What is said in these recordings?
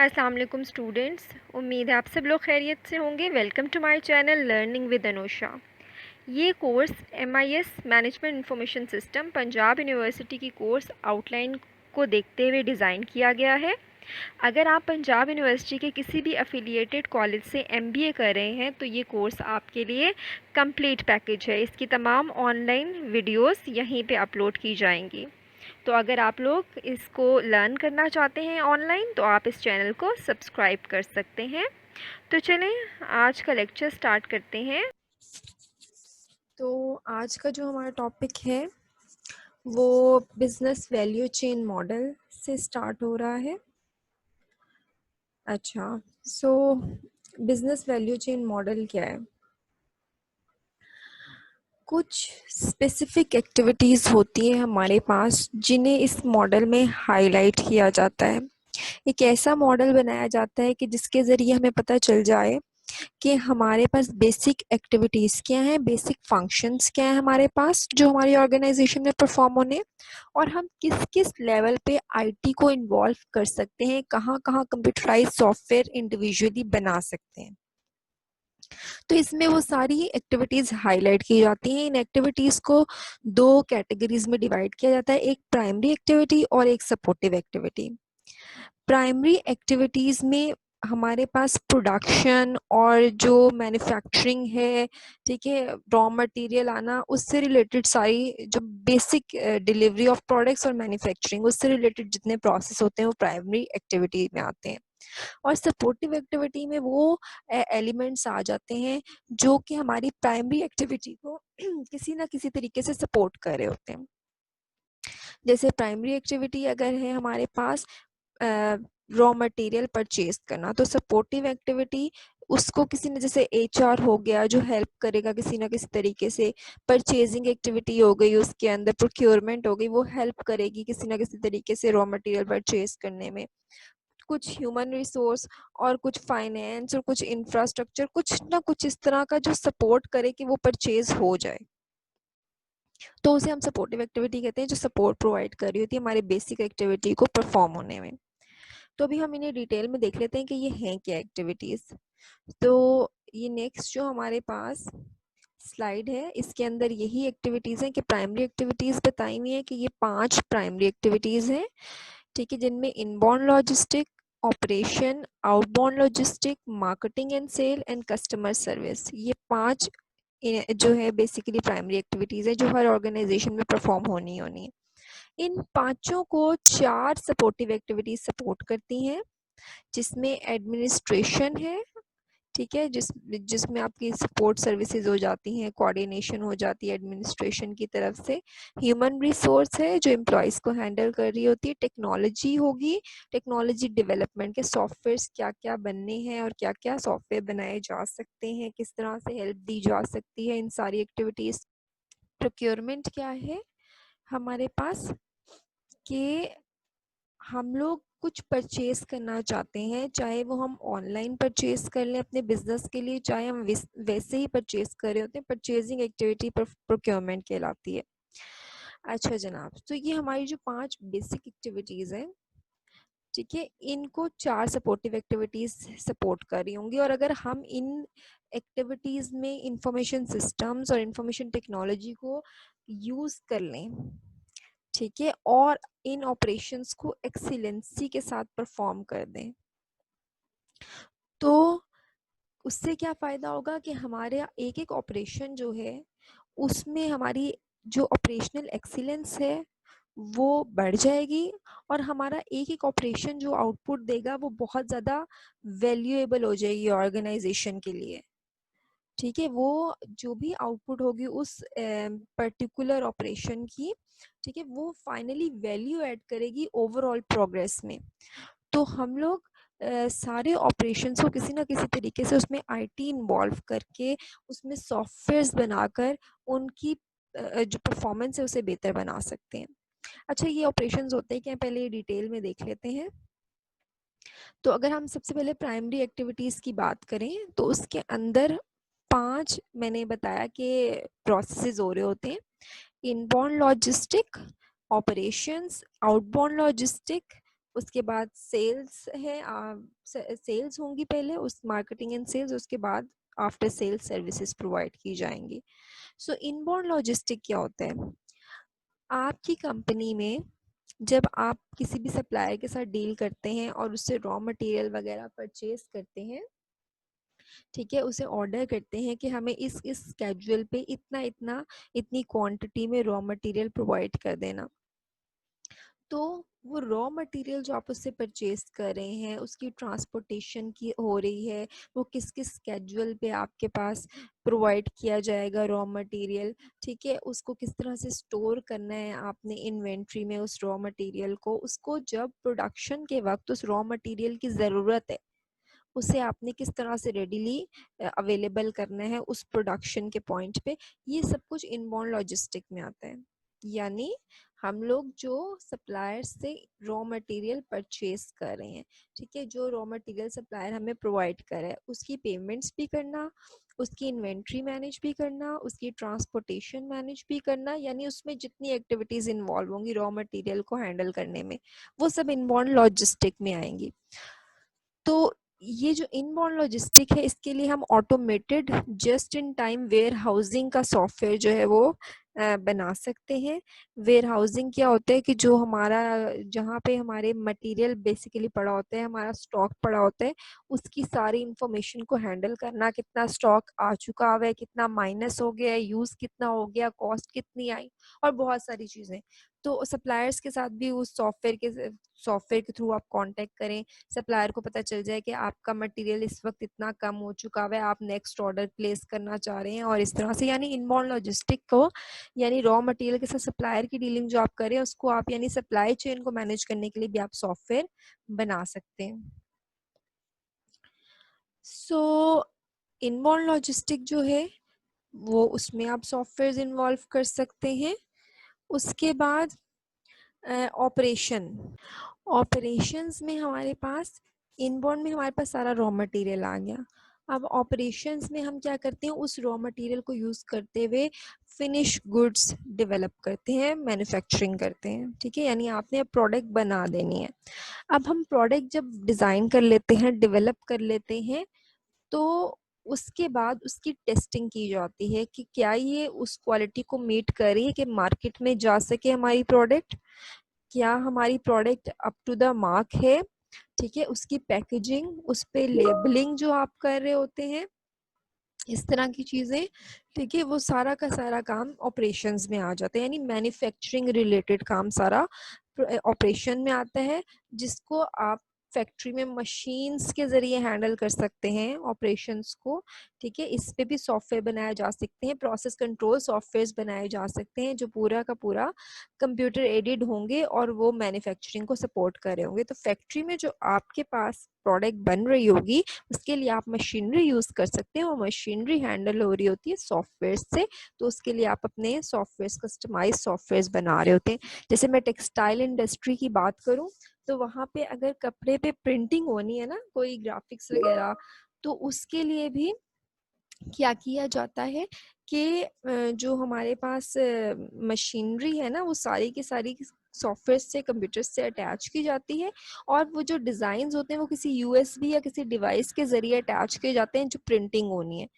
अस्सलाम वालेकुम स्टूडेंट्स, उम्मीद है आप सब लोग खैरियत से होंगे। Welcome to my channel learning with Anusha. ये course MIS management information system Punjab university की कोर्स आउटलाइन को देखते हुए डिज़ाइन किया गया है। अगर आप पंजाब यूनिवर्सिटी के किसी भी एफिलिएटेड कॉलेज से MBA कर रहे हैं तो ये कोर्स आपके लिए कंप्लीट पैकेज है। इसकी तमाम ऑनलाइन वीडियोस यहीं पे अपलोड की जाएंगी। तो अगर आप लोग इसको लर्न करना चाहते हैं ऑनलाइन तो आप इस चैनल को सब्सक्राइब कर सकते हैं। तो चलें आज का लेक्चर स्टार्ट करते हैं। तो आज का जो हमारा टॉपिक है वो बिजनेस वैल्यू चेन मॉडल से स्टार्ट हो रहा है। अच्छा, सो बिजनेस वैल्यू चेन मॉडल क्या है? कुछ स्पेसिफिक एक्टिविटीज़ होती हैं हमारे पास जिन्हें इस मॉडल में हाईलाइट किया जाता है। एक ऐसा मॉडल बनाया जाता है कि जिसके ज़रिए हमें पता चल जाए कि हमारे पास बेसिक एक्टिविटीज़ क्या हैं, बेसिक फंक्शंस क्या हैं हमारे पास जो हमारी ऑर्गेनाइजेशन में परफॉर्म होने, और हम किस किस लेवल पे आईटी को इन्वॉल्व कर सकते हैं, कहाँ कहाँ कंप्यूटराइज सॉफ्टवेयर इंडिविजुअली बना सकते हैं। तो इसमें वो सारी एक्टिविटीज हाईलाइट की जाती हैं। इन एक्टिविटीज को दो कैटेगरीज में डिवाइड किया जाता है, एक प्राइमरी एक्टिविटी और एक सपोर्टिव एक्टिविटी। प्राइमरी एक्टिविटीज में हमारे पास प्रोडक्शन और जो मैन्युफैक्चरिंग है, ठीक है, रॉ मटेरियल आना, उससे रिलेटेड सारी जो बेसिक डिलीवरी ऑफ प्रोडक्ट्स और मैन्युफैक्चरिंग, उससे रिलेटेड जितने प्रोसेस होते हैं वो प्राइमरी एक्टिविटी में आते हैं। और सपोर्टिव एक्टिविटी में वो एलिमेंट्स आ जाते हैं जो कि हमारी प्राइमरी एक्टिविटी को किसी ना किसी तरीके से सपोर्ट कर रहे होते हैं। जैसे प्राइमरी एक्टिविटी अगर है हमारे पास रॉ मटेरियल परचेज करना, तो सपोर्टिव एक्टिविटी उसको किसी ने, जैसे HR हो गया जो हेल्प करेगा किसी ना किसी तरीके से, परचेजिंग एक्टिविटी हो गई, उसके अंदर प्रोक्योरमेंट हो गई, वो हेल्प करेगी किसी ना किसी तरीके से रॉ मटेरियल परचेज करने में। कुछ ह्यूमन रिसोर्स और कुछ फाइनेंस और कुछ इंफ्रास्ट्रक्चर, कुछ ना कुछ इस तरह का जो सपोर्ट करे कि वो परचेज हो जाए, तो उसे हम सपोर्टिव एक्टिविटी कहते हैं, जो सपोर्ट प्रोवाइड कर रही होती है हमारे बेसिक एक्टिविटी को परफॉर्म होने में। तो अभी हम इन्हें डिटेल में देख लेते हैं कि ये हैं क्या एक्टिविटीज। तो ये नेक्स्ट जो हमारे पास स्लाइड है, इसके अंदर यही एक्टिविटीज हैं कि प्राइमरी एक्टिविटीज बताई हुई है कि ये 5 प्राइमरी एक्टिविटीज हैं, ठीक है, जिनमें inbound logistic, operation, outbound logistic, marketing and sale and customer service, ये 5 जो है बेसिकली प्राइमरी एक्टिविटीज है जो हर ऑर्गेनाइजेशन में परफॉर्म होनी होनी है। इन पांचों को 4 सपोर्टिव एक्टिविटीज सपोर्ट करती हैं, जिसमें एडमिनिस्ट्रेशन है, ठीक है, जिसमें आपकी सपोर्ट सर्विसेज हो जाती हैं, कोऑर्डिनेशन हो जाती है एडमिनिस्ट्रेशन की तरफ से। ह्यूमन रिसोर्स है जो एम्प्लॉयज़ को हैंडल कर रही होती है। टेक्नोलॉजी होगी, टेक्नोलॉजी डेवलपमेंट के सॉफ्टवेयर्स क्या क्या बनने हैं और क्या क्या सॉफ्टवेयर बनाए जा सकते हैं, किस तरह से हेल्प दी जा सकती है इन सारी एक्टिविटीज़। प्रोक्योरमेंट क्या है हमारे पास कि हम लोग कुछ परचेज करना चाहते हैं, चाहे वो हम ऑनलाइन परचेज कर लें अपने बिजनेस के लिए, चाहे हम वैसे ही परचेज कर रहे होते हैं, परचेजिंग एक्टिविटी पर प्रोक्योरमेंट कहलाती है। अच्छा जनाब, तो ये हमारी जो 5 बेसिक एक्टिविटीज हैं, ठीक है, इनको 4 सपोर्टिव एक्टिविटीज सपोर्ट कर रही होंगी। और अगर हम इन एक्टिविटीज में इंफॉर्मेशन सिस्टम्स और इंफॉर्मेशन टेक्नोलॉजी को यूज कर लें, ठीक है, और इन ऑपरेशंस को एक्सीलेंसी के साथ परफॉर्म कर दें, तो उससे क्या फ़ायदा होगा कि हमारे एक एक ऑपरेशन जो है उसमें हमारी जो ऑपरेशनल एक्सीलेंस है वो बढ़ जाएगी, और हमारा एक एक ऑपरेशन जो आउटपुट देगा वो बहुत ज़्यादा वैल्यूएबल हो जाएगी ऑर्गेनाइजेशन के लिए, ठीक है, वो जो भी आउटपुट होगी उस पर्टिकुलर ऑपरेशन की, ठीक है, वो फाइनली वैल्यू ऐड करेगी ओवरऑल प्रोग्रेस में। तो हम लोग सारे ऑपरेशंस को किसी ना किसी तरीके से उसमें आईटी इन्वॉल्व करके, उसमें सॉफ्टवेयर्स बनाकर उनकी जो परफॉर्मेंस है उसे बेहतर बना सकते हैं। अच्छा, ये ऑपरेशंस होते हैं क्या, पहले ये डिटेल में देख लेते हैं। तो अगर हम सबसे पहले प्राइमरी एक्टिविटीज़ की बात करें तो उसके अंदर 5 मैंने बताया कि प्रोसेसेस हो रहे होते हैं। Inbound logistic, operations, outbound logistic, उसके बाद सेल्स है, सेल्स होंगी पहले, उस मार्केटिंग एंड सेल्स, उसके बाद आफ्टर सेल्स सर्विसेज प्रोवाइड की जाएंगी। सो इनबाउंड लॉजिस्टिक क्या होता है? आपकी कंपनी में जब आप किसी भी सप्लायर के साथ डील करते हैं और उससे रॉ मटेरियल वगैरह परचेज करते हैं, ठीक है, उसे ऑर्डर करते हैं कि हमें इस स्केड्यूल पे इतना इतना इतनी क्वांटिटी में रॉ मटेरियल प्रोवाइड कर देना, तो वो रॉ मटेरियल जो आप उससे परचेज कर रहे हैं, उसकी ट्रांसपोर्टेशन की हो रही है, वो किस किस स्केड्यूल पे आपके पास प्रोवाइड किया जाएगा रॉ मटेरियल, ठीक है, उसको किस तरह से स्टोर करना है आपने इन्वेंट्री में उस रॉ मटेरियल को, उसको जब प्रोडक्शन के वक्त उस रॉ मटेरियल की ज़रूरत है उसे आपने किस तरह से रेडीली अवेलेबल करना है उस प्रोडक्शन के पॉइंट पे, ये सब कुछ इनबाउंड लॉजिस्टिक में आता है। यानी हम लोग जो सप्लायर से रॉ मटेरियल परचेज कर रहे हैं, ठीक है, जो रॉ मटेरियल सप्लायर हमें प्रोवाइड कर रहा है उसकी पेमेंट्स भी करना, उसकी इन्वेंट्री मैनेज भी करना, उसकी ट्रांसपोर्टेशन मैनेज भी करना, यानी उसमें जितनी एक्टिविटीज इन्वॉल्व होंगी रॉ मटेरियल को हैंडल करने में, वो सब इनबाउंड लॉजिस्टिक में आएंगी। तो ये जो इनबाउंड लॉजिस्टिक है, इसके लिए हम automated just in time warehousing का सॉफ्टवेयर जो है वो बना सकते हैं। वेयर हाउसिंग क्या होता है कि जो हमारा, जहाँ पे हमारे मटेरियल बेसिकली पड़ा होता है, हमारा स्टॉक पड़ा होता है, उसकी सारी इंफॉर्मेशन को हैंडल करना, कितना स्टॉक आ चुका हुआ है, कितना माइनस हो गया है, यूज कितना हो गया, कॉस्ट कितनी आई, और बहुत सारी चीजें। तो सप्लायर्स के साथ भी उस सॉफ्टवेयर के थ्रू आप कांटेक्ट करें, सप्लायर को पता चल जाए कि आपका मटेरियल इस वक्त इतना कम हो चुका है, आप नेक्स्ट ऑर्डर प्लेस करना चाह रहे हैं, और इस तरह से, यानी इनबाउंड लॉजिस्टिक को, यानी रॉ मटेरियल के साथ सप्लायर की डीलिंग जो आप करें उसको आप, यानी सप्लाई चेन को मैनेज करने के लिए भी आप सॉफ्टवेयर बना सकते हैं। सो इनबाउंड लॉजिस्टिक जो है वो, उसमें आप सॉफ्टवेयर इन्वॉल्व कर सकते हैं। उसके बाद ऑपरेशन, ऑपरेशंस में हमारे पास, इनबाउंड में हमारे पास सारा रॉ मटेरियल आ गया। अब ऑपरेशंस में हम क्या करते हैं, उस रॉ मटेरियल को यूज करते हुए फिनिश गुड्स डेवलप करते हैं, मैन्युफैक्चरिंग करते हैं, ठीक है, यानी आपने प्रोडक्ट बना देनी है। अब हम प्रोडक्ट जब डिज़ाइन कर लेते हैं, डेवलप कर लेते हैं, तो उसके बाद उसकी टेस्टिंग की जाती है कि क्या ये उस क्वालिटी को मीट कर रही है कि मार्केट में जा सके हमारी प्रोडक्ट, क्या हमारी product up to the mark है, ठीक है, उसकी पैकेजिंग, उस पे लेबलिंग जो आप कर रहे होते हैं, इस तरह की चीजें, ठीक है, वो सारा का सारा काम ऑपरेशंस में आ जाता है, यानी मैन्युफैक्चरिंग रिलेटेड काम सारा ऑपरेशन में आता है, जिसको आप फैक्ट्री में मशीन्स के जरिए हैंडल कर सकते हैं ऑपरेशंस को, ठीक है, इस पे भी सॉफ्टवेयर बनाए जा सकते हैं, प्रोसेस कंट्रोल सॉफ्टवेयर बनाए जा सकते हैं जो पूरा का पूरा कंप्यूटर एडेड होंगे और वो मैन्युफैक्चरिंग को सपोर्ट कर रहे होंगे। तो फैक्ट्री में जो आपके पास प्रोडक्ट बन रही होगी उसके लिए आप मशीनरी यूज कर सकते हैं, वो मशीनरी हैंडल हो रही होती है सॉफ्टवेयर से, तो उसके लिए आप अपने सॉफ्टवेयर, कस्टमाइज सॉफ्टवेयर बना रहे होते हैं। जैसे मैं टेक्सटाइल इंडस्ट्री की बात करूं, तो वहां पे अगर कपड़े पे प्रिंटिंग होनी है ना, कोई ग्राफिक्स वगैरह, तो उसके लिए भी क्या किया जाता है कि जो हमारे पास मशीनरी है ना, वो सारी की सारी सॉफ्टवेयर से, कंप्यूटर से अटैच की जाती है, और वो जो डिज़ाइंस होते हैं वो किसी यूएसबी या किसी डिवाइस के ज़रिए अटैच किए जाते हैं जो प्रिंटिंग होनी है,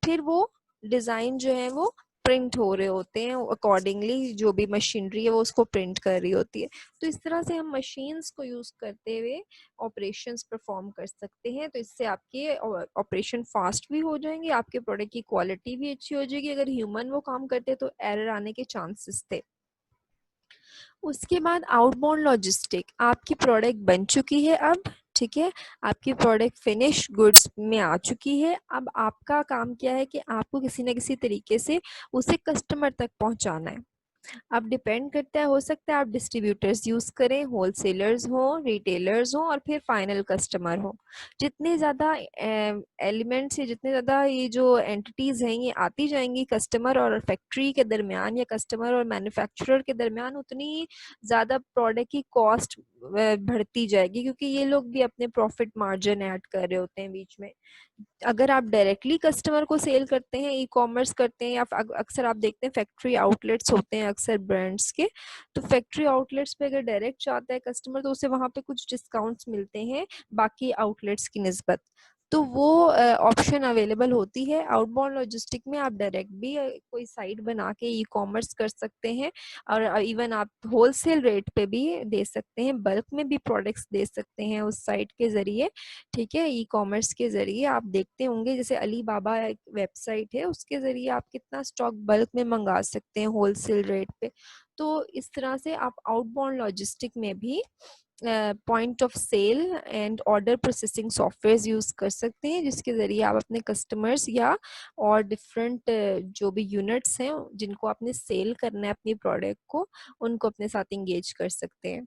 फिर वो डिज़ाइन जो है वो प्रिंट हो रहे होते हैं अकॉर्डिंगली, जो भी मशीनरी है वो उसको प्रिंट कर रही होती है। तो इस तरह से हम मशीन्स को यूज़ करते हुए ऑपरेशंस परफॉर्म कर सकते हैं, तो इससे आपके ऑपरेशन फास्ट भी हो जाएंगे, आपके प्रोडक्ट की क्वालिटी भी अच्छी हो जाएगी। अगर ह्यूमन वो काम करते तो एरर आने के चांसेस थे। उसके बाद आउटबाउंड लॉजिस्टिक, आपकी प्रोडक्ट बन चुकी है अब, ठीक है, आपकी प्रोडक्ट फिनिश गुड्स में आ चुकी है, अब आपका काम क्या है कि आपको किसी न किसी तरीके से उसे कस्टमर तक पहुंचाना है। अब डिपेंड करता है, हो सकता है आप डिस्ट्रीब्यूटर्स यूज करें, होलसेलर्स हो, रिटेलर्स हो, और फिर फाइनल कस्टमर हो। जितने ज़्यादा एलिमेंट्स या जितने ज़्यादा ये जो एंटिटीज़ हैं ये आती जाएंगी कस्टमर और फैक्ट्री के दरमियान या कस्टमर और मैन्युफैक्चरर के दरमियान, उतनी ज़्यादा प्रोडक्ट की कॉस्ट बढ़ती जाएगी, क्योंकि ये लोग भी अपने प्रॉफिट मार्जिन ऐड कर रहे होते हैं बीच में। अगर आप डायरेक्टली कस्टमर को सेल करते हैं, ई कॉमर्स करते हैं, या अक्सर आप देखते हैं फैक्ट्री आउटलेट्स होते हैं अक्सर ब्रांड्स के, तो फैक्ट्री आउटलेट्स पे अगर डायरेक्ट जाता है कस्टमर तो उसे वहां पे कुछ डिस्काउंट्स मिलते हैं बाकी आउटलेट्स की निस्बत, तो वो ऑप्शन अवेलेबल होती है। आउटबाउंड लॉजिस्टिक में आप डायरेक्ट भी कोई साइट बना के ई कॉमर्स कर सकते हैं, और इवन आप होलसेल रेट पे भी दे सकते हैं, बल्क में भी प्रोडक्ट्स दे सकते हैं उस साइट के जरिए। ठीक है, ई कॉमर्स के जरिए आप देखते होंगे जैसे अली बाबा एक वेबसाइट है, उसके जरिए आप कितना स्टॉक बल्क में मंगा सकते हैं होलसेल रेट पे। तो इस तरह से आप आउटबाउंड लॉजिस्टिक में भी point of sale and order processing software use कर सकते हैं, जिसके जरिए आप अपने कस्टमर्स या और डिफरेंट जो भी यूनिट्स हैं जिनको आपने सेल करना है अपनी प्रोडक्ट को, उनको अपने साथ इंगेज कर सकते हैं।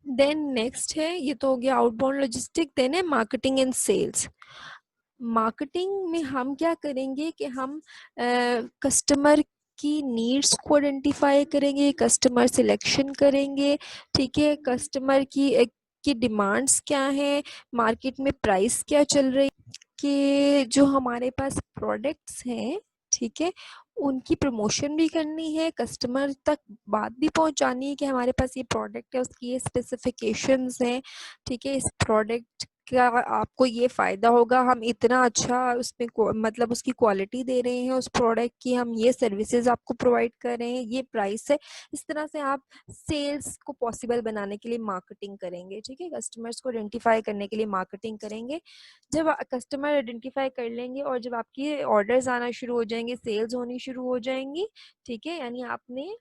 देन नेक्स्ट है, ये तो हो गया आउटबाउंड लॉजिस्टिक। देन है मार्केटिंग एंड सेल्स। मार्केटिंग में हम क्या करेंगे कि हम कस्टमर की नीड्स को आइडेंटिफाई करेंगे, कस्टमर सिलेक्शन करेंगे। ठीक है, कस्टमर की डिमांड्स क्या है, मार्केट में प्राइस क्या चल रही, कि जो हमारे पास प्रोडक्ट्स हैं, ठीक है, उनकी प्रमोशन भी करनी है, कस्टमर तक बात भी पहुंचानी है कि हमारे पास ये प्रोडक्ट है, उसकी ये स्पेसिफिकेशंस हैं। ठीक है, इस प्रोडक्ट का आपको ये फायदा होगा, हम इतना अच्छा उसमें मतलब उसकी क्वालिटी दे रहे हैं उस प्रोडक्ट की, हम ये सर्विसेज आपको प्रोवाइड कर रहे हैं, ये प्राइस है। इस तरह से आप सेल्स को पॉसिबल बनाने के लिए मार्केटिंग करेंगे। ठीक है, कस्टमर्स को आइडेंटिफाई करने के लिए मार्केटिंग करेंगे। जब कस्टमर आइडेंटिफाई कर लेंगे और जब आपकी ऑर्डर्स आना शुरू हो जाएंगे, सेल्स होनी शुरू हो जाएंगी, ठीक है, यानी आपने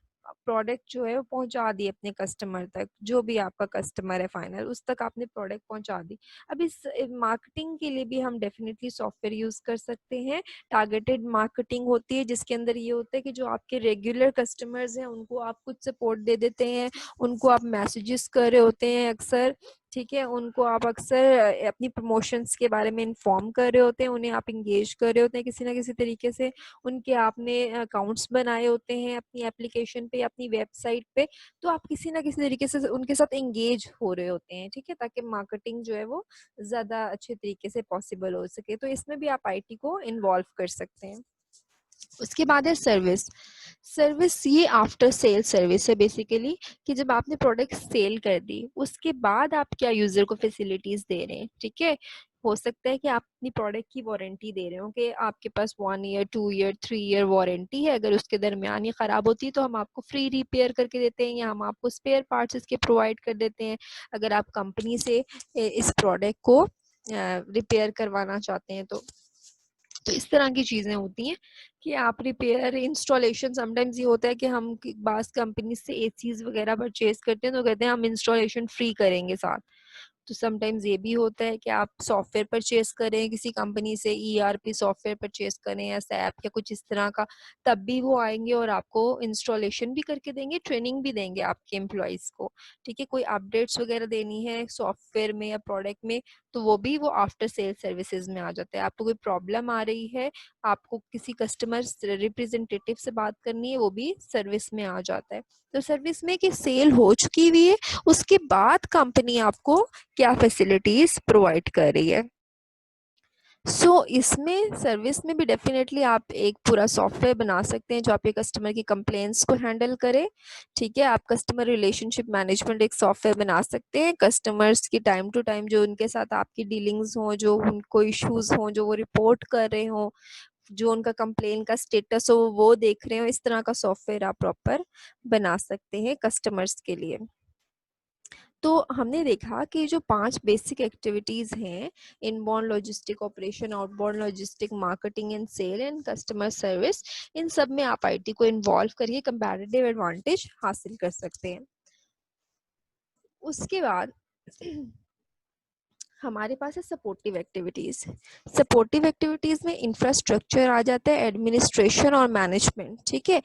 प्रोडक्ट जो है वो पहुंचा दी अपने कस्टमर तक, जो भी आपका कस्टमर है फाइनल, उस तक आपने प्रोडक्ट पहुंचा दी। अब इस मार्केटिंग के लिए भी हम डेफिनेटली सॉफ्टवेयर यूज कर सकते हैं। टारगेटेड मार्केटिंग होती है, जिसके अंदर ये होता है कि जो आपके रेगुलर कस्टमर्स हैं उनको आप कुछ सपोर्ट दे देते हैं, उनको आप मैसेजेस कर रहे होते हैं अक्सर। ठीक है, उनको आप अक्सर अपनी प्रमोशंस के बारे में इन्फॉर्म कर रहे होते हैं, उन्हें आप इंगेज कर रहे होते हैं किसी ना किसी तरीके से, उनके आपने अकाउंट्स बनाए होते हैं अपनी एप्लीकेशन पे, अपनी वेबसाइट पे, तो आप किसी ना किसी तरीके से उनके साथ इंगेज हो रहे होते हैं। ठीक है, ताकि मार्केटिंग जो है वो ज्यादा अच्छे तरीके से पॉसिबल हो सके, तो इसमें भी आप आईटी को इन्वॉल्व कर सकते हैं। उसके बाद है सर्विस। सर्विस ये आफ्टर सेल सर्विस है बेसिकली, कि जब आपने प्रोडक्ट सेल कर दी उसके बाद आप क्या यूजर को फैसिलिटीज दे रहे हैं। ठीक है, हो सकता है कि आप अपनी प्रोडक्ट की वारंटी दे रहे हो कि आपके पास 1 ईयर 2 ईयर 3 ईयर वारंटी है, अगर उसके दरमियान ये खराब होती है तो हम आपको फ्री रिपेयर करके देते हैं, या हम आपको स्पेयर पार्ट्स इसके प्रोवाइड कर देते हैं, अगर आप कंपनी से इस प्रोडक्ट को रिपेयर करवाना चाहते हैं तो इस तरह की चीजें होती हैं कि आप रिपेयर इंस्टॉलेशन, समटाइम्स ये होता है कि हम बास कंपनी से एसीज वगैरह परचेज करते हैं तो कहते हैं हम इंस्टॉलेशन फ्री करेंगे साथ। तो समटाइम्स ये भी होता है कि आप सॉफ्टवेयर परचेज करें किसी कंपनी से, ईआरपी सॉफ्टवेयर परचेज करें या सैप या कुछ इस तरह का, तब भी वो आएंगे और आपको इंस्टॉलेशन भी करके देंगे, ट्रेनिंग भी देंगे आपके एम्प्लॉयज को। ठीक है, कोई अपडेट्स वगैरह देनी है सॉफ्टवेयर में या प्रोडक्ट में, तो वो भी वो आफ्टर सेल सर्विसेज में आ जाता है। आपको कोई प्रॉब्लम आ रही है, आपको किसी कस्टमर रिप्रेजेंटेटिव से बात करनी है, वो भी सर्विस में आ जाता है। तो सर्विस में कि सेल हो चुकी हुई है, उसके बाद कंपनी आपको क्या फैसिलिटीज प्रोवाइड कर रही है। इसमें सर्विस में भी डेफिनेटली आप एक पूरा सॉफ्टवेयर बना सकते हैं जो आपके कस्टमर की कंप्लेंट्स को हैंडल करे। ठीक है, आप कस्टमर रिलेशनशिप मैनेजमेंट एक सॉफ्टवेयर बना सकते हैं, कस्टमर्स की टाइम टू टाइम जो उनके साथ आपकी डीलिंग्स हो, जो उनको इश्यूज हो जो वो रिपोर्ट कर रहे हो, जो उनका कंप्लेन का स्टेटस हो वो देख रहे हो, इस तरह का सॉफ्टवेयर आप प्रॉपर बना सकते हैं कस्टमर्स के लिए। तो हमने देखा कि जो 5 बेसिक एक्टिविटीज हैं, inbound logistic operation, outbound logistic, marketing and sale and customer service, इन सब में आप आईटी को इन्वॉल्व करके कंपैरेटिव एडवांटेज हासिल कर सकते हैं। उसके बाद हमारे पास है सपोर्टिव एक्टिविटीज़। सपोर्टिव एक्टिविटीज़ में इंफ्रास्ट्रक्चर आ जाता है, एडमिनिस्ट्रेशन और मैनेजमेंट, ठीक है।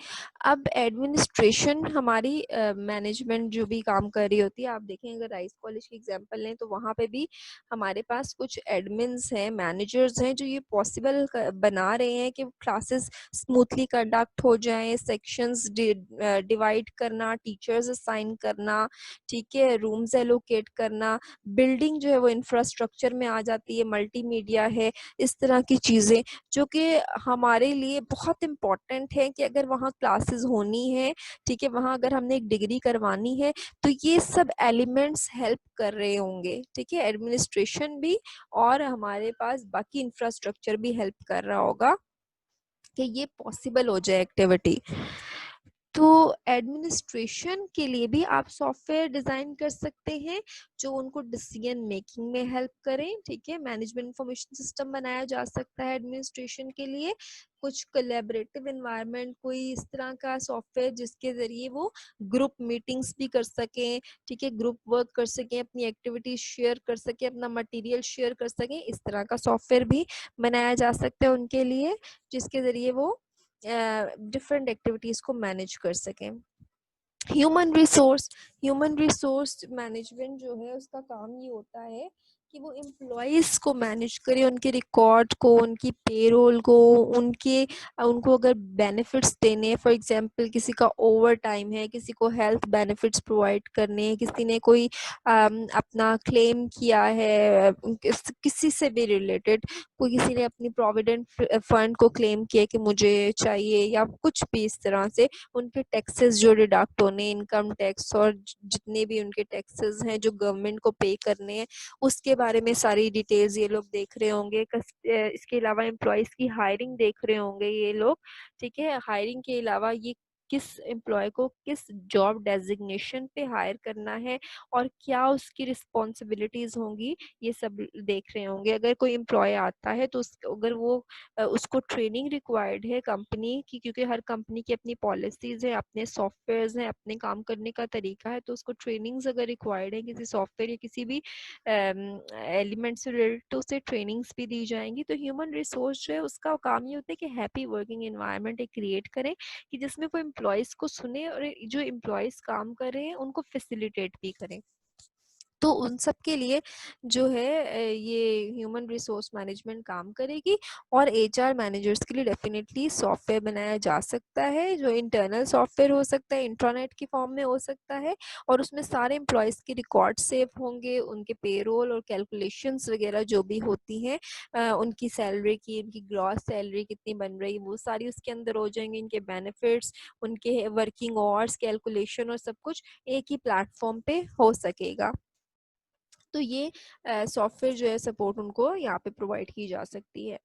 अब एडमिनिस्ट्रेशन हमारी मैनेजमेंट जो भी काम कर रही होती है, आप देखें अगर राइस कॉलेज की एग्जांपल लें तो वहाँ पे भी हमारे पास कुछ एडमिन्स हैं, मैनेजर्स हैं जो ये पॉसिबल बना रहे हैं कि क्लासेस स्मूथली कंडक्ट हो जाएं, सेक्शंस डिवाइड करना, टीचर्स असाइन करना, ठीक है, रूम्स एलोकेट करना, बिल्डिंग जो है वो इंफ्रास्ट्रक्चर में आ जाती है, मल्टीमीडिया है, इस तरह की चीज़ें जो कि हमारे लिए बहुत इम्पॉर्टेंट है कि अगर वहाँ क्लासेस होनी है, ठीक है, वहाँ अगर हमने एक डिग्री करवानी है तो ये सब एलिमेंट्स हेल्प कर रहे होंगे, ठीक है, एडमिनिस्ट्रेशन भी और हमारे पास बाकी इंफ्रास्ट्रक्चर भी हेल्प कर रहा होगा कि ये पॉसिबल हो जाए एक्टिविटी। तो एडमिनिस्ट्रेशन के लिए भी आप सॉफ्टवेयर डिज़ाइन कर सकते हैं जो उनको डिसीजन मेकिंग में हेल्प करें, ठीक है। मैनेजमेंट इंफॉर्मेशन सिस्टम बनाया जा सकता है एडमिनिस्ट्रेशन के लिए, कुछ कोलैबोरेटिव एनवायरनमेंट, कोई इस तरह का सॉफ्टवेयर जिसके ज़रिए वो ग्रुप मीटिंग्स भी कर सकें, ठीक है, ग्रुप वर्क कर सकें, अपनी एक्टिविटीज शेयर कर सकें, अपना मटेरियल शेयर कर सकें, इस तरह का सॉफ्टवेयर भी बनाया जा सकता है उनके लिए जिसके ज़रिए वो डिफरेंट एक्टिविटीज़ को मैनेज कर सकें। ह्यूमन रिसोर्स मैनेजमेंट जो है उसका काम ये होता है कि वो एम्प्लॉयज़ को मैनेज करे, उनके रिकॉर्ड को, उनकी पेरोल को, उनको अगर बेनिफिट्स देने, फॉर एग्जांपल किसी का ओवर टाइम है, किसी को हेल्थ बेनिफिट्स प्रोवाइड करने, किसी ने कोई अपना क्लेम किया है किसी से भी रिलेटेड, कोई किसी ने अपनी प्रोविडेंट फंड को क्लेम किया कि मुझे चाहिए, या कुछ भी इस तरह से उनके टैक्सेस जो डिडक्ट होने, इनकम टैक्स और जितने भी उनके टैक्सेस हैं जो गवर्नमेंट को पे करने हैं, उसके बारे में सारी डिटेल्स ये लोग देख रहे होंगे। इसके अलावा एम्प्लॉयज़ की हायरिंग देख रहे होंगे ये लोग, ठीक है। हायरिंग के अलावा ये किस एम्प्लॉय को किस जॉब डेजिग्नेशन पे हायर करना है और क्या उसकी रिस्पॉन्सिबिलिटीज़ होंगी, ये सब देख रहे होंगे। अगर कोई एम्प्लॉय आता है तो अगर वो उसको ट्रेनिंग रिक्वायर्ड है कंपनी की, क्योंकि हर कंपनी की अपनी पॉलिसीज है, अपने सॉफ्टवेयर्स हैं, अपने काम करने का तरीका है, तो उसको ट्रेनिंग्स अगर रिक्वायर्ड है किसी सॉफ्टवेयर या किसी भी एलिमेंट से रिलेटेड तो उसे ट्रेनिंग्स भी दी जाएंगी। तो ह्यूमन रिसोर्स जो है उसका काम ये होता है कि हैप्पी वर्किंग एनवायरनमेंट एक क्रिएट करें कि जिसमें वो एम्प्लॉयज़ को सुने और जो एम्प्लॉयज़ काम कर रहे हैं उनको फैसिलिटेट भी करें। तो उन सब के लिए जो है ये ह्यूमन रिसोर्स मैनेजमेंट काम करेगी। और एचआर मैनेजर्स के लिए डेफिनेटली सॉफ्टवेयर बनाया जा सकता है जो इंटरनल सॉफ्टवेयर हो सकता है, इंट्रानेट की फॉर्म में हो सकता है, और उसमें सारे एम्प्लॉयज़ के रिकॉर्ड सेव होंगे, उनके पेरोल और कैलकुलेशंस वगैरह जो भी होती हैं, उनकी सैलरी की, उनकी ग्रॉस सैलरी कितनी बन रही, वो सारी उसके अंदर हो जाएंगी, इनके बेनिफिट्स, उनके वर्किंग आवर्स कैलकुलेशन और सब कुछ एक ही प्लेटफॉर्म पे हो सकेगा। तो ये सॉफ्टवेयर जो है सपोर्ट उनको यहाँ पे प्रोवाइड की जा सकती है।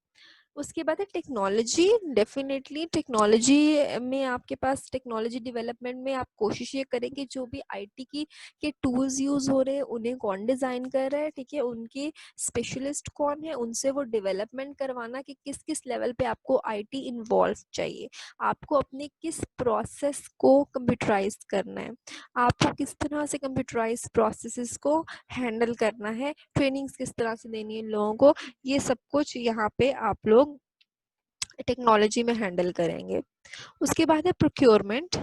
उसके बाद है टेक्नोलॉजी। डेफिनेटली टेक्नोलॉजी में आपके पास टेक्नोलॉजी डेवलपमेंट में आप कोशिश ये करें कि जो भी आईटी की के टूल्स यूज़ हो रहे हैं उन्हें कौन डिज़ाइन कर रहा है, ठीक है, उनके स्पेशलिस्ट कौन है, उनसे वो डेवलपमेंट करवाना कि किस किस लेवल पे आपको आईटी इन्वॉल्व चाहिए, आपको अपने किस प्रोसेस को कंप्यूटराइज करना है, आपको किस तरह से कंप्यूटराइज प्रोसेसेस को हैंडल करना है, ट्रेनिंग्स किस तरह से देनी है लोगों को, ये सब कुछ यहाँ पे आप लोग टेक्नोलॉजी में हैंडल करेंगे। उसके बाद है procurement.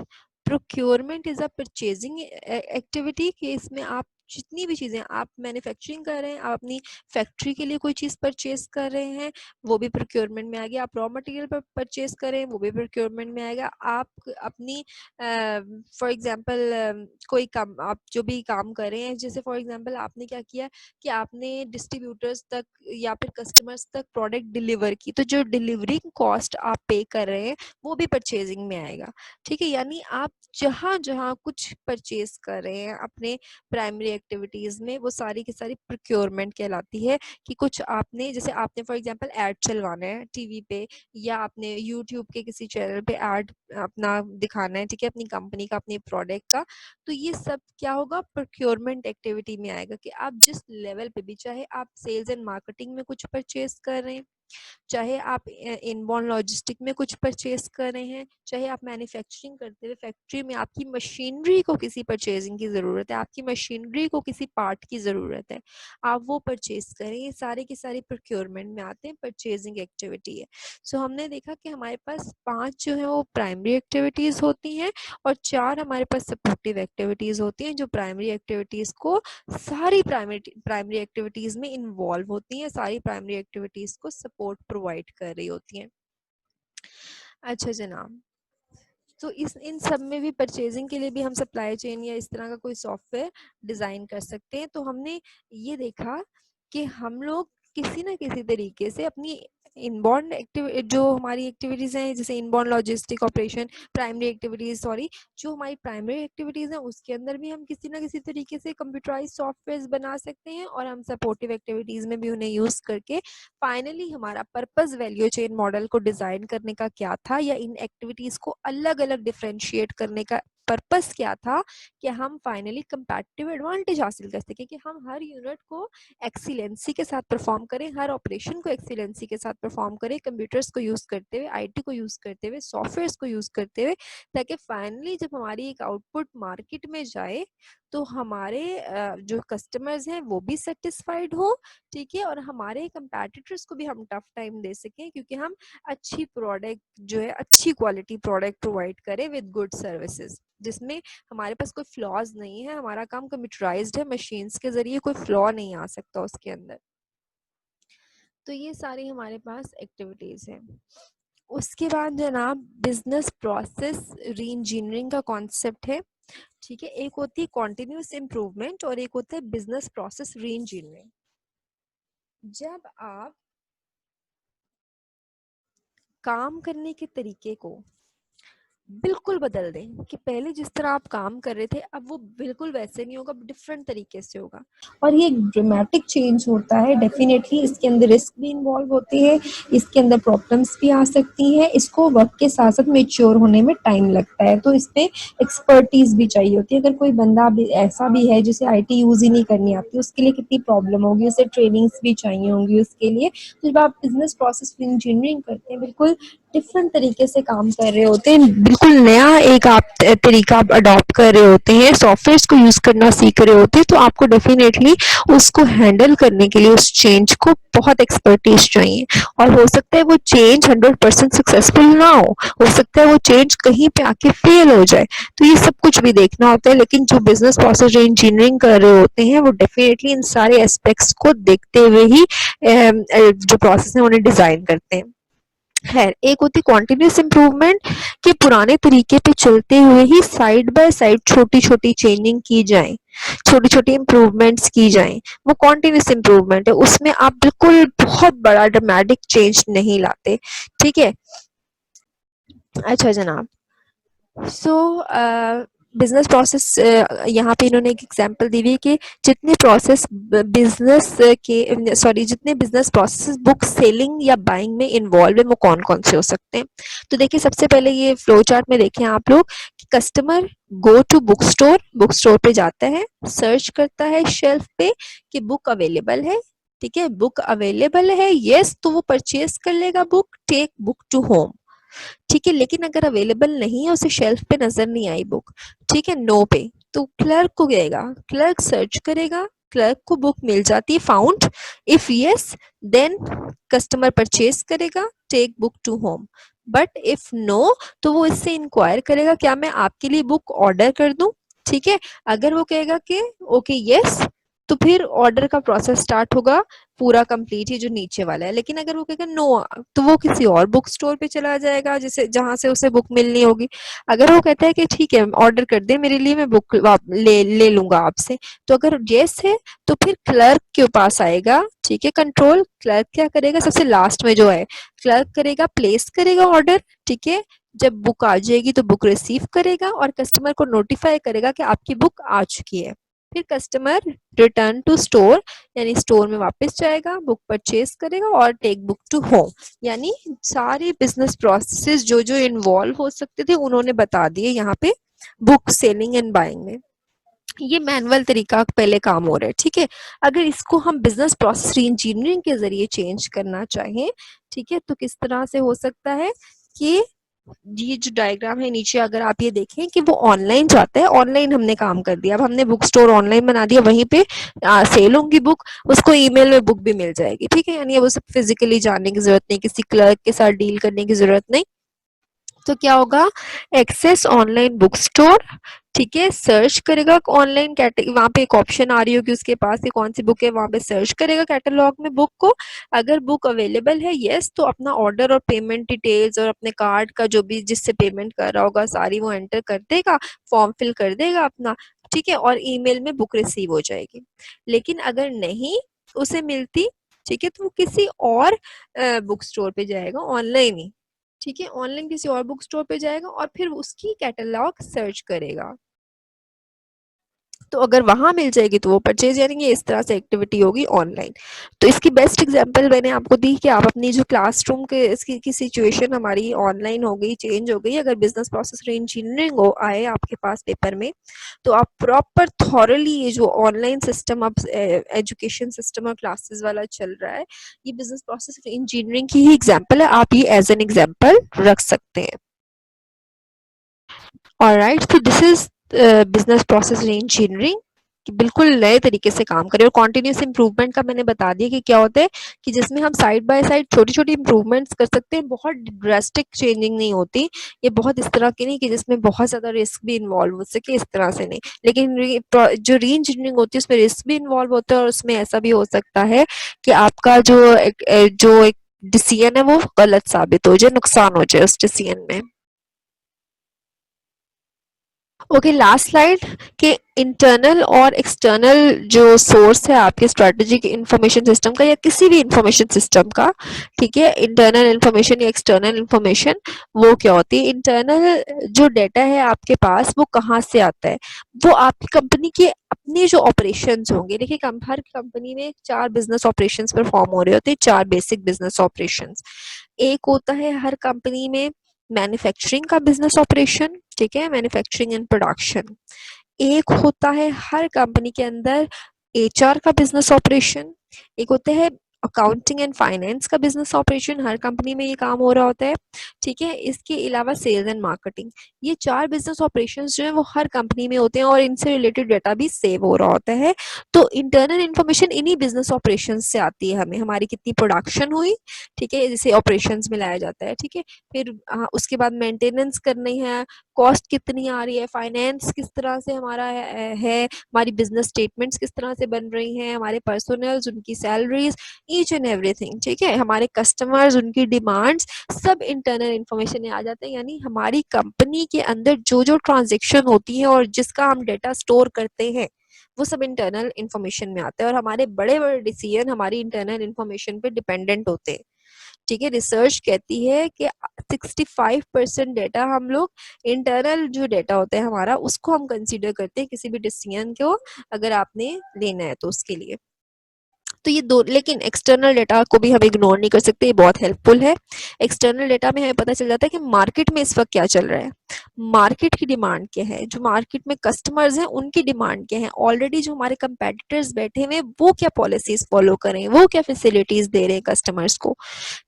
Procurement is a purchasing activity कि इसमें आप जितनी भी चीज़ें आप मैन्युफैक्चरिंग कर रहे हैं, आप अपनी फैक्ट्री के लिए कोई चीज़ परचेज कर रहे हैं, वो भी प्रोक्योरमेंट में आ गया। आप रॉ मटेरियल पर परचेज कर रहे हैं, वो भी प्रोक्योरमेंट में आएगा। आप अपनी फॉर एग्जांपल कोई काम, आप जो भी काम कर रहे हैं, जैसे फॉर एग्जांपल आपने क्या किया कि आपने डिस्ट्रीब्यूटर्स तक या फिर कस्टमर्स तक प्रोडक्ट डिलीवर की, तो जो डिलीवरी कॉस्ट आप पे कर रहे हैं वो भी परचेजिंग में आएगा, ठीक है। यानी आप जहाँ जहाँ कुछ परचेज कर रहे हैं अपने प्राइमरी एक्टिविटीज में, वो सारी की सारी प्रोक्योरमेंट कहलाती है। कि कुछ आपने, जैसे आपने फॉर एग्जांपल ऐड चलवाना है टीवी पे, या आपने यूट्यूब के किसी चैनल पे ऐड अपना दिखाना है, ठीक है, अपनी कंपनी का, अपने प्रोडक्ट का, तो ये सब क्या होगा, प्रोक्योरमेंट एक्टिविटी में आएगा। कि आप जिस लेवल पे भी, चाहे आप सेल्स एंड मार्केटिंग में कुछ परचेज कर रहे हैं, चाहे आप इनबाउंड लॉजिस्टिक में कुछ परचेज कर रहे हैं, चाहे आप मैन्युफैक्चरिंग करते हुए फैक्ट्री में आपकी मशीनरी को किसी परचेजिंग की ज़रूरत है, आपकी मशीनरी को किसी पार्ट की ज़रूरत है, आप वो परचेज करें, ये सारे के सारे प्रोक्योरमेंट में आते हैं, परचेजिंग एक्टिविटी है। सो हमने देखा कि हमारे पास 5 जो है वो प्राइमरी एक्टिविटीज़ होती हैं और 4 हमारे पास सपोर्टिव एक्टिविटीज़ होती हैं, जो प्राइमरी एक्टिविटीज़ को सारी प्राइमरी एक्टिविटीज में इन्वॉल्व होती हैं, सारी प्राइमरी एक्टिविटीज को सपोर्ट प्रोवाइड कर रही होती हैं। अच्छा जनाब, तो इस इन सब में भी परचेजिंग के लिए भी हम सप्लाई चेन या इस तरह का कोई सॉफ्टवेयर डिजाइन कर सकते हैं। तो हमने ये देखा कि हम लोग किसी ना किसी तरीके से अपनी इनबाउंड जो हमारी एक्टिविटीज हैं, जैसे inbound logistic operation, primary activities sorry, जो हमारी प्राइमरी एक्टिविटीज हैं उसके अंदर भी हम किसी ना किसी तरीके से कंप्यूटराइज सॉफ्टवेयर बना सकते हैं और हम सपोर्टिव एक्टिविटीज में भी उन्हें यूज करके फाइनली हमारा पर्पस वैल्यू चेन मॉडल को डिजाइन करने का क्या था, या इन एक्टिविटीज को अलग अलग डिफरेंशिएट करने का पर्पस क्या था, कि हम फाइनली कंपैटिटिव एडवांटेज हासिल कर सके, कि हम हर यूनिट को एक्सीलेंसी के साथ परफॉर्म करें, हर ऑपरेशन को एक्सीलेंसी के साथ परफॉर्म करें, कंप्यूटर्स को यूज करते हुए, आईटी को यूज करते हुए, सॉफ्टवेयर को यूज करते हुए, ताकि फाइनली जब हमारी एक आउटपुट मार्केट में जाए तो हमारे जो कस्टमर्स हैं वो भी सेटिस्फाइड हो, ठीक है, और हमारे कंपैटिटर्स को भी हम टफ टाइम दे सकें, क्योंकि हम अच्छी प्रोडक्ट जो है, अच्छी क्वालिटी प्रोडक्ट प्रोवाइड करें विद गुड सर्विसेज, जिसमें हमारे पास कोई फ्लॉज नहीं है, हमारा काम कंप्यूटराइज्ड है, मशीन्स के जरिए कोई फ्लॉ नहीं आ सकता उसके अंदर। तो ये सारी हमारे पास एक्टिविटीज हैं। उसके बाद जनाब बिजनेस प्रोसेस री इंजीनियरिंग का कॉन्सेप्ट है, ठीक है। एक होती है कॉन्टिन्यूस इम्प्रूवमेंट और एक होता है बिजनेस प्रोसेस री इंजीनियरिंग। जब आप काम करने के तरीके को बिल्कुल बदल दें, कि पहले जिस तरह आप काम कर रहे थे अब वो बिल्कुल वैसे नहीं होगा, डिफरेंट तरीके से होगा, और ये ड्रामेटिक चेंज होता है, डेफिनेटली इसके अंदर रिस्क भी इन्वॉल्व होती है, इसके अंदर प्रॉब्लम्स भी आ सकती हैं, इसको वक्त के साथ साथ मेच्योर होने में टाइम लगता है, तो इसमें एक्सपर्टीज भी चाहिए होती है। अगर कोई बंदा भी ऐसा भी है जिसे आईटी यूज ही नहीं करनी आती, उसके लिए कितनी प्रॉब्लम होगी, उसे ट्रेनिंग्स भी चाहिए होंगी उसके लिए। तो जब आप बिजनेस प्रोसेस इंजीनियरिंग करते हैं, बिल्कुल डिफरेंट तरीके से काम कर रहे होते हैं, बिल्कुल नया एक आप तरीका आप अडॉप्ट कर रहे होते हैं, सॉफ्टवेयर को यूज करना सीख रहे होते हैं, तो आपको डेफिनेटली उसको हैंडल करने के लिए उस चेंज को बहुत एक्सपर्टीज चाहिए, और हो सकता है वो चेंज 100% सक्सेसफुल ना हो सकता है वो चेंज कहीं पे आके फेल हो जाए, तो ये सब कुछ भी देखना होता है। लेकिन जो बिजनेस प्रोसेस इंजीनियरिंग कर रहे होते हैं वो डेफिनेटली इन सारे एस्पेक्ट्स को देखते हुए ही जो प्रोसेस है उन्हें डिजाइन करते हैं। खैर, एक होती कॉन्टिन्यूस इम्प्रूवमेंट, कि पुराने तरीके पे चलते हुए ही साइड बाय साइड छोटी छोटी चेंजिंग की जाए, छोटी छोटी इम्प्रूवमेंट्स की जाएं, वो कॉन्टिन्यूस इम्प्रूवमेंट है, उसमें आप बिल्कुल बहुत बड़ा ड्रामेटिक चेंज नहीं लाते, ठीक है। अच्छा जनाब, सो बिजनेस प्रोसेस, यहाँ पे इन्होंने एक एग्जांपल दी हुई है कि जितने प्रोसेस बिजनेस के सॉरी जितने बिजनेस प्रोसेस बुक सेलिंग या बाइंग में इन्वॉल्व है वो कौन कौन से हो सकते हैं। तो देखिए, सबसे पहले ये फ्लो चार्ट में देखें आप लोग कि customer go to book store पे जाता है, सर्च करता है शेल्फ पे कि बुक अवेलेबल है, ठीक है, बुक अवेलेबल है, यस, तो वो परचेज कर लेगा book, take book to home, ठीक है। लेकिन अगर अवेलेबल नहीं है, उसे शेल्फ पे नजर नहीं आई बुक, ठीक है, नो पे, तो क्लर्क को गएगा, क्लर्क सर्च करेगा, क्लर्क को बुक मिल जाती है, found, if yes then customer purchase करेगा, take book to home, but if no तो वो इससे इंक्वायर करेगा क्या मैं आपके लिए बुक ऑर्डर कर दूं, ठीक है। अगर वो कहेगा कि ओके यस, तो फिर ऑर्डर का प्रोसेस स्टार्ट होगा, पूरा कंप्लीट ही जो नीचे वाला है। लेकिन अगर वो कहेगा नो, तो वो किसी और बुक स्टोर पे चला जाएगा जिसे जहां से उसे बुक मिलनी होगी। अगर वो कहता है कि ठीक है ऑर्डर कर दे मेरे लिए, मैं बुक ले लूंगा आपसे, तो अगर येस है तो फिर क्लर्क के पास आएगा, ठीक है। कंट्रोल क्लर्क क्या करेगा, सबसे लास्ट में जो है क्लर्क करेगा, प्लेस करेगा ऑर्डर, ठीक है। जब बुक आ जाएगी तो बुक रिसीव करेगा और कस्टमर को नोटिफाई करेगा कि आपकी बुक आ चुकी है। फिर कस्टमर रिटर्न टू स्टोर, यानी स्टोर में वापस जाएगा, बुक परचेज करेगा और टेक बुक टू होम। यानी सारे बिजनेस प्रोसेस जो जो इन्वॉल्व हो सकते थे उन्होंने बता दिए यहाँ पे बुक सेलिंग एंड बाइंग में। ये मैनुअल तरीका पहले काम हो रहा है, ठीक है। अगर इसको हम बिजनेस प्रोसेस री इंजीनियरिंग के जरिए चेंज करना चाहें, ठीक है, तो किस तरह से हो सकता है कि ये जो डायग्राम है नीचे अगर आप ये देखें कि वो ऑनलाइन जाता है, ऑनलाइन हमने काम कर दिया, अब हमने बुक स्टोर ऑनलाइन बना दिया, वहीं पे सेल होंगी बुक, उसको ईमेल में बुक भी मिल जाएगी, ठीक है। यानी अब उसे फिजिकली जाने की जरूरत नहीं, किसी क्लर्क के साथ डील करने की जरूरत नहीं। तो क्या होगा, एक्सेस ऑनलाइन बुक स्टोर, ठीक है, सर्च करेगा ऑनलाइन कैटेगरी, वहां पे एक ऑप्शन आ रही होगी उसके पास कि कौन सी बुक है, वहां पे सर्च करेगा कैटलॉग में बुक को, अगर बुक अवेलेबल है यस, तो अपना ऑर्डर और पेमेंट डिटेल्स और अपने कार्ड का जो भी जिससे पेमेंट कर रहा होगा सारी वो एंटर कर देगा, फॉर्म फिल कर देगा अपना, ठीक है, और ईमेल में बुक रिसीव हो जाएगी। लेकिन अगर नहीं उसे मिलती, ठीक है, तो वो किसी और बुक स्टोर पे जाएगा ऑनलाइन ही, ठीक है, ऑनलाइन किसी और बुक स्टोर पे जाएगा और फिर उसकी कैटलॉग सर्च करेगा। तो अगर वहां मिल जाएगी तो वो परचेज करेंगे, इस तरह से एक्टिविटी होगी ऑनलाइन। तो इसकी बेस्ट एग्जांपल मैंने आपको दी कि आप अपनी जो क्लासरूम के इसकी की सिचुएशन हमारी ऑनलाइन हो गई, चेंज हो गई, अगर बिजनेस प्रोसेस री इंजीनियरिंग हो आए आपके पास पेपर में, तो आप प्रॉपर थॉरली ये जो ऑनलाइन सिस्टम अब एजुकेशन सिस्टम और क्लासेस वाला चल रहा है, ये बिजनेस प्रोसेस इंजीनियरिंग की ही एग्जाम्पल है, आप ये एज एन एग्जाम्पल रख सकते हैं। ऑलराइट, तो this is business process engineering कि बिल्कुल नए तरीके से काम करें। और कॉन्टिन्यूस इंप्रूवमेंट का मैंने बता दिया कि क्या होता है, कि जिसमें हम साइड बाय साइड छोटी छोटी इंप्रूवमेंट्स कर सकते हैं, बहुत ड्रास्टिक चेंजिंग नहीं होती, ये बहुत इस तरह की नहीं कि जिसमें बहुत ज्यादा रिस्क भी इन्वॉल्व हो सके, इस तरह से नहीं। लेकिन जो री इंजीनियरिंग होती है उसमें रिस्क भी इन्वॉल्व होता है, और उसमें ऐसा भी हो सकता है कि आपका जो एक डिसीजन है वो गलत साबित हो जाए, नुकसान हो जाए उस डिसीजन में। ओके, लास्ट स्लाइड के इंटरनल और एक्सटर्नल जो सोर्स है आपके स्ट्रेटेजिक इंफॉर्मेशन सिस्टम का या किसी भी इंफॉर्मेशन सिस्टम का, ठीक है, इंटरनल इंफॉर्मेशन या एक्सटर्नल इंफॉर्मेशन, वो क्या होती है। इंटरनल जो डेटा है आपके पास वो कहाँ से आता है, वो आपकी कंपनी के अपने जो ऑपरेशंस होंगे। देखिए हर कंपनी में 4 बिजनेस ऑपरेशंस परफॉर्म हो रहे होते हैं, 4 बेसिक बिजनेस ऑपरेशंस। एक होता है हर कंपनी में मैन्युफैक्चरिंग का बिजनेस ऑपरेशन, ठीक है, मैन्युफैक्चरिंग एंड प्रोडक्शन। एक होता है हर कंपनी के अंदर एचआर का बिजनेस ऑपरेशन। एक होता है अकाउंटिंग एंड फाइनेंस का बिजनेस ऑपरेशन, हर कंपनी में ये काम हो रहा होता है, ठीक है। इसके अलावा सेल्स एंड मार्केटिंग, ये 4 बिजनेस ऑपरेशंस जो है वो हर कंपनी में होते हैं और इनसे रिलेटेड डाटा भी सेव हो रहा होता है। तो इंटरनल इन्फॉर्मेशन इन्हीं बिजनेस ऑपरेशंस से आती है हमें, हमारी कितनी प्रोडक्शन हुई, ठीक है, जिसे ऑपरेशंस में लाया जाता है, ठीक है। फिर उसके बाद मेंटेनेंस करनी है, कॉस्ट कितनी आ रही है, फाइनेंस किस तरह से हमारा है, हमारी बिजनेस स्टेटमेंट्स किस तरह से बन रही हैं, हमारे पर्सनल्स उनकी सैलरीज, ईच एंड एवरीथिंग, ठीक है, हमारे कस्टमर्स उनकी डिमांड्स, सब इंटरनल इंफॉर्मेशन में आ जाते हैं। यानी हमारी कंपनी के अंदर जो जो ट्रांजेक्शन होती है और जिसका हम डेटा स्टोर करते हैं वो सब इंटरनल इंफॉर्मेशन में आता है, और हमारे बड़े बड़े डिसीजन हमारी इंटरनल इंफॉर्मेशन पे डिपेंडेंट होते हैं, ठीक है। रिसर्च कहती है कि 65% डेटा हम लोग इंटरनल जो डेटा होता है हमारा उसको हम कंसीडर करते हैं किसी भी डिसीजन को अगर आपने लेना है तो उसके लिए। तो ये दो, लेकिन एक्सटर्नल डेटा को भी हम इग्नोर नहीं कर सकते, ये बहुत हेल्पफुल है। एक्सटर्नल डेटा में हमें पता चल जाता है कि मार्केट में इस वक्त क्या चल रहा है, मार्केट की डिमांड क्या है, जो मार्केट में कस्टमर्स हैं उनकी डिमांड क्या है, ऑलरेडी जो हमारे कंपेटिटर्स बैठे हुए वो क्या पॉलिसीज फॉलो करें, वो क्या फैसिलिटीज दे रहे हैं कस्टमर्स को,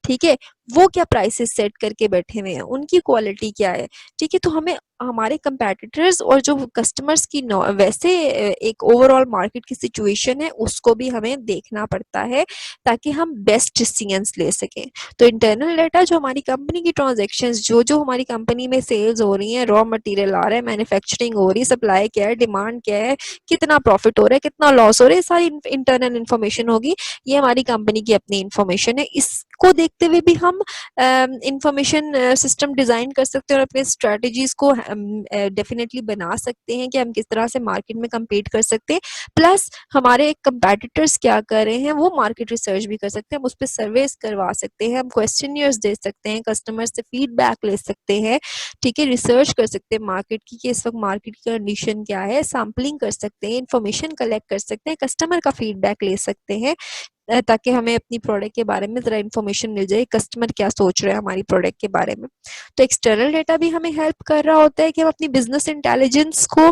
ठीक है, वो क्या प्राइसेस सेट करके बैठे हुए हैं, उनकी क्वालिटी क्या है, ठीक है। तो हमें हमारे कंपेटिटर्स और जो कस्टमर्स की वैसे एक ओवरऑल मार्केट की सिचुएशन है उसको भी हमें देखना पड़ता है ताकि हम बेस्ट डिसीजंस ले सकें। तो इंटरनल डाटा जो हमारी कंपनी की ट्रांजैक्शंस, जो जो हमारी कंपनी में सेल्स हो रही हैं, रॉ मटेरियल आ रहा है, मैन्युफैक्चरिंग हो रही है, सप्लाई क्या है, डिमांड क्या है, कितना प्रॉफिट हो रहा है, कितना लॉस हो रहा है, सारी इंटरनल इन्फॉर्मेशन होगी। ये हमारी कंपनी की अपनी इन्फॉर्मेशन है, इसको देखते हुए भी हम इंफॉर्मेशन सिस्टम डिजाइन कर सकते हैं और अपने स्ट्रेटजीज को डेफिनेटली बना सकते हैं कि हम किस तरह से मार्केट में कम्पीट कर सकते हैं। प्लस हमारे कंपेटिटर्स क्या कर रहे हैं वो मार्केट रिसर्च भी कर सकते हैं, हम उस पर सर्वेस करवा सकते हैं, हम क्वेश्चनियर्स दे सकते हैं, कस्टमर से फीडबैक ले सकते हैं, ठीक है, रिसर्च कर सकते हैं मार्केट की कि इस वक्त मार्केट की कंडीशन क्या है, सैम्पलिंग कर सकते हैं, इन्फॉर्मेशन कलेक्ट कर सकते हैं, कस्टमर का फीडबैक ले सकते हैं, ताकि हमें अपनी प्रोडक्ट के बारे में ज़रा इन्फॉर्मेशन मिल जाए, कस्टमर क्या सोच रहे हैं हमारी प्रोडक्ट के बारे में। तो एक्सटर्नल डेटा भी हमें हेल्प कर रहा होता है कि हम अपनी बिजनेस इंटेलिजेंस को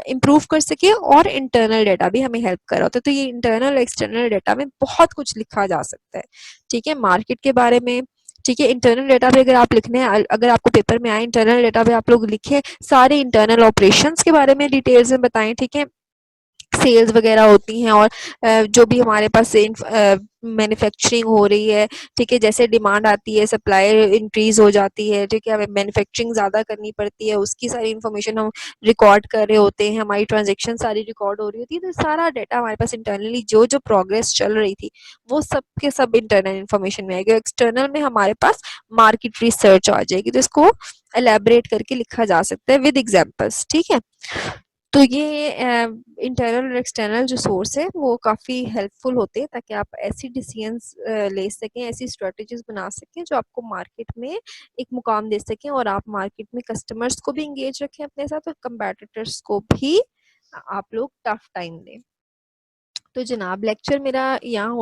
इम्प्रूव कर सके, और इंटरनल डेटा भी हमें हेल्प कर रहा होता है। तो ये इंटरनल एक्सटर्नल डेटा में बहुत कुछ लिखा जा सकता है, ठीक है, मार्केट के बारे में। ठीक है, इंटरनल डेटा पे अगर आप लिखने हैं, अगर आपको पेपर में आए इंटरनल डेटा पे आप लोग लिखें सारे इंटरनल ऑपरेशंस के बारे में डिटेल्स में बताएं, ठीक है, सेल्स वगैरह होती हैं, और जो भी हमारे पास मैन्युफैक्चरिंग हो रही है, ठीक है, जैसे डिमांड आती है सप्लाई इंक्रीज हो जाती है, ठीक है, हमें मैन्युफैक्चरिंग ज़्यादा करनी पड़ती है, उसकी सारी इन्फॉर्मेशन हम रिकॉर्ड कर रहे होते हैं, हमारी ट्रांजेक्शन सारी रिकॉर्ड हो रही होती है, तो सारा डाटा हमारे पास इंटरनली जो जो प्रोग्रेस चल रही थी वो सब के सब इंटरनल इन्फॉर्मेशन में आएगी। एक्सटर्नल में हमारे पास मार्केट रिसर्च आ जाएगी, तो इसको एलेबरेट करके लिखा जा सकता है विद एग्जाम्पल्स, ठीक है। तो ये इंटरनल और एक्सटर्नल जो सोर्स है वो काफ़ी हेल्पफुल होते हैं, ताकि आप ऐसी डिसीजंस ले सकें, ऐसी स्ट्रेटजीज बना सकें जो आपको मार्केट में एक मुकाम दे सकें, और आप मार्केट में कस्टमर्स को भी इंगेज रखें अपने साथ, और कंपेटिटर्स को भी आप लोग टफ टाइम दें। तो जनाब लेक्चर मेरा यहाँ